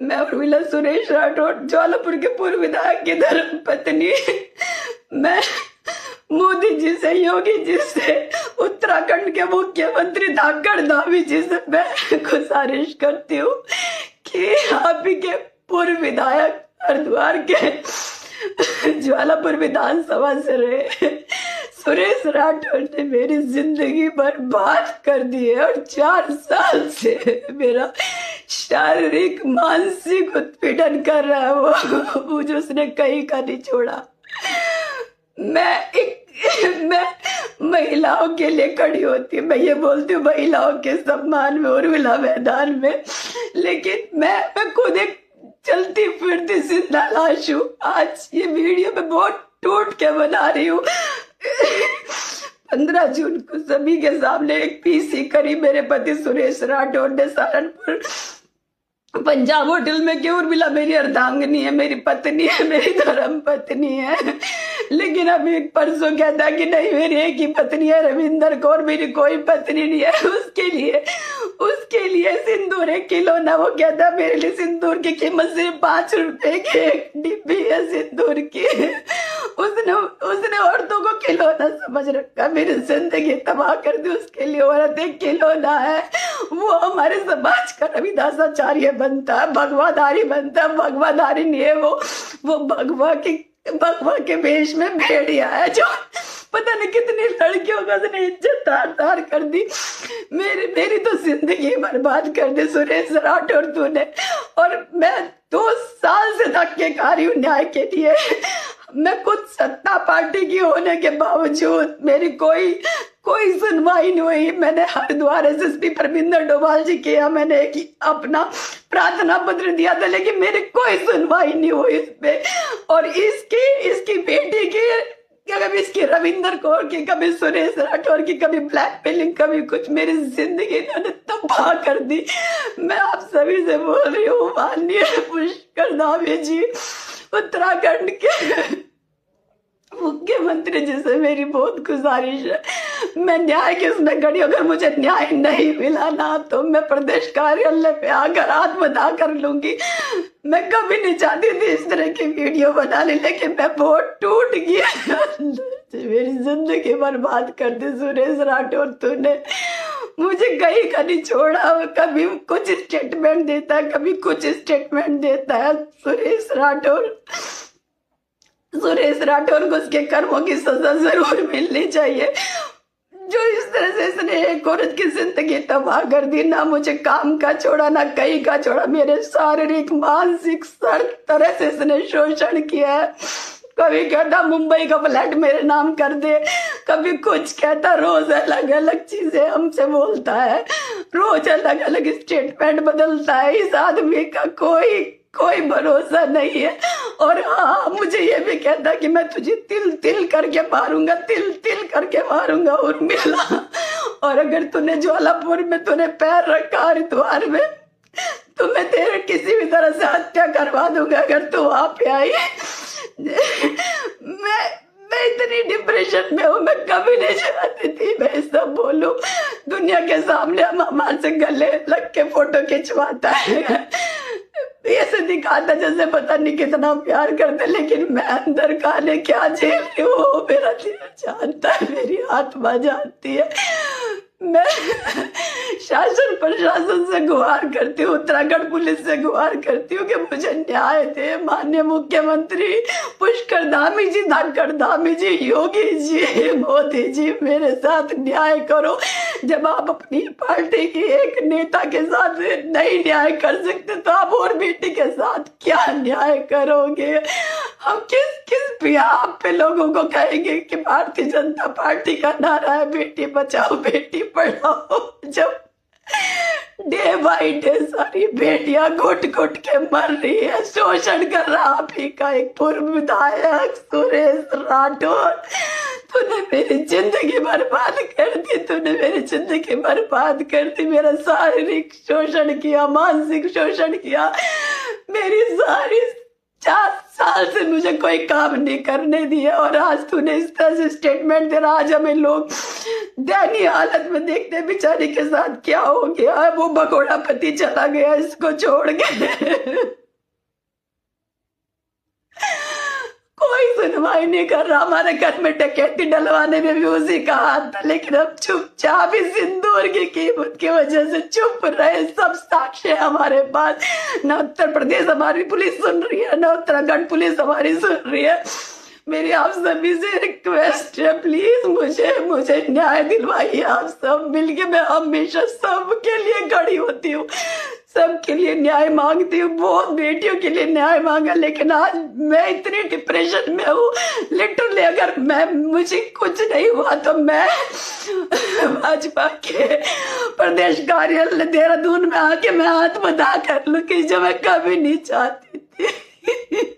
मैं उर्मिला सुरेश राठौड़, ज्वालापुर के पूर्व विधायक की धर्म पत्नी। मैं मोदी जी से, योगी जी से, उत्तराखंड के मुख्यमंत्री धाकड़ धामी जी से मैं गुजारिश करती हूँ कि आप ही के पूर्व विधायक हरिद्वार के ज्वालापुर विधानसभा से रहे सुरेश राठौर ने मेरी जिंदगी बर्बाद कर दी है और 4 साल से मेरा शारीरिक मानसिक उत्पीड़न कर रहा है। मुझे उसने कहीं का नहीं छोड़ा। मैं महिलाओं के लिए खड़ी होती हूँ, मैं ये बोलती हूँ महिलाओं के सम्मान में उर्मिला मैदान में, लेकिन मैं खुद एक चलती फिरती जिंदा लाश हूँ। आज ये वीडियो मैं बहुत टूट के बना रही हूँ। 15 जून को सभी के सामने एक पीसी करी मेरे पति सुरेश राठौर ने सहारनपुर पंजाब होटल में कि उर्मिला मेरी अर्धांगिनी है, मेरी पत्नी है, मेरी धर्म पत्नी है। लेकिन अभी परसों कहता कि नहीं मेरी एक ही पत्नी है रविंदर कौर, मेरी कोई पत्नी नहीं है। उसके लिए सिंदूर 1 किलो ना, वो कहता मेरे लिए सिंदूर की कीमत सिर्फ 5 रुपए की एक डिब्बी है सिंदूर की। उसने औरतों को खिलौना समझ रखा, मेरी जिंदगी तबाह कर दी। उसके लिए औरत एक खिलौना है। वो हमारे समाज का रविदासाचार्य बनता है, भगवाधारी बनता है। भगवाधारी नहीं है वो भगवा के वेश में भेड़िया है, जो पता नहीं कितनी लड़कियों का उसने इज्जत तार कर दी। मेरी तो जिंदगी बर्बाद कर दी सुरेश राठौर तूने। और मैं 2 साल से धक्के खा रही हूँ न्याय के लिए। मैं खुद सत्ता पार्टी की होने के बावजूद मेरी कोई सुनवाई नहीं हुई। मैंने हरिद्वार एसएसपी परमिंदर डोभाल जी किया, मैंने एक अपना प्रार्थना पत्र दिया था, लेकिन मेरी कोई सुनवाई नहीं हुई इस पे। और इसकी बेटी की, कभी इसकी रविंदर कौर की, कभी सुरेश राठौर की, कभी ब्लैकमेलिंग, कभी कुछ, मेरी जिंदगी इन्होंने तबाह कर दी। मैं आप सभी से बोल रही हूँ, माननीय पुष्कर धामी जी, उत्तराखंड के मुख्यमंत्री जी से मेरी बहुत गुजारिश है, मैं न्याय के उसमें खड़ी, अगर मुझे न्याय नहीं मिला ना तो मैं प्रदेश कार्यालय पे आकर आत्मदाह कर लूंगी। मैं कभी नहीं चाहती थी इस तरह की वीडियो बनाने, लेकिन मैं बहुत टूट गया। मेरी जिंदगी बर्बाद कर दी सुरेश राठौर तूने। मुझे कहीं का नहीं छोड़ा, कभी कुछ स्टेटमेंट देता है, कभी कुछ स्टेटमेंट देता है। सुरेश राठौर को उसके कर्मों की सजा जरूर मिलनी चाहिए। जो इस तरह से इसने एक औरत की जिंदगी तबाह कर दी, ना मुझे काम का छोड़ा, ना कहीं का छोड़ा, मेरे शारीरिक मानसिक हर तरह से इसने शोषण किया है। कभी कहता मुंबई का फ्लैट मेरे नाम कर दे, कभी कुछ कहता, रोज अलग अलग चीजें हमसे बोलता है, रोज अलग अलग स्टेटमेंट बदलता है। इस आदमी का कोई भरोसा नहीं है। और हाँ, मुझे ये भी कहता कि मैं तुझे तिल तिल करके मारूंगा उर्मिला। और अगर तूने ज्वालापुर में तूने पैर रखा, हरिद्वार में, तो मैं तेरे किसी भी तरह से हत्या करवा दूंगा अगर तू वहां पे आई। मैं इतनी डिप्रेशन में हूँ, मैं कभी नहीं चाहती थी मैं सब बोलूं दुनिया के सामने। हम हमारे से गले लग के फोटो खिंचवाता है, ऐसे दिखाता जैसे पता नहीं कितना प्यार करते, लेकिन मैं अंदर खाने क्या झेल रही हूँ मेरा दिल जानता है, मेरी आत्मा जानती है। मैं शासन प्रशासन से गुहार करती हूँ, उत्तराखंड पुलिस से गुहार करती हूँ कि मुझे न्याय दे। माननीय मुख्यमंत्री पुष्कर धामी जी, धाकड़ धामी जी, योगी जी, मोदी जी, मेरे साथ न्याय करो। जब आप अपनी पार्टी की एक नेता के साथ नहीं न्याय कर सकते तो आप और बेटी के साथ क्या न्याय करोगे? हम किस बिहाफ पे लोगों को कहेंगे कि भारतीय जनता पार्टी का नारा है बेटी बचाओ बेटी पढ़ाओ, जब डे बाई डे सारी बेटियां घुट के मर रही है, शोषण कर रहा आप ही का एक पूर्व विधायक सुरेश राठौर। तूने मेरी जिंदगी बर्बाद कर दी, तूने मेरी जिंदगी बर्बाद कर दी, मेरा शारीरिक शोषण किया, मानसिक शोषण किया, मेरी सारी 4 साल से मुझे कोई काम नहीं करने दिया। और आज तूने इस तरह से स्टेटमेंट दे रहा, आज हमें लोग दयनीय हालत में देखते हैं बेचारे के साथ क्या हो गया। वो भगोड़ा पति चला गया इसको छोड़ के। कोई सुनवाई नहीं कर रहा। हमारे घर में डकैती डलवाने में भी उसी का हाथ था, लेकिन हम चुपचाप इस सिंदूर की कीमत की वजह से चुप रहे। सब साक्ष्य हमारे पास। न उत्तर प्रदेश हमारी पुलिस सुन रही है, न उत्तराखंड पुलिस हमारी सुन रही है। मेरी आप सभी से रिक्वेस्ट है, प्लीज मुझे न्याय दिलवाइए। आप सब मिलके, मैं हमेशा सबके लिए खड़ी होती हूँ, सबके लिए न्याय मांगती हूँ। बहुत बेटियों के लिए न्याय मांगा, लेकिन आज मैं इतनी डिप्रेशन में हूँ। लिटरली अगर मुझे कुछ नहीं हुआ तो मैं भाजपा के प्रदेश कार्यालय देहरादून में आके मैं आत्मदाह कर लूँ, कि जो मैं कभी नहीं चाहती थी।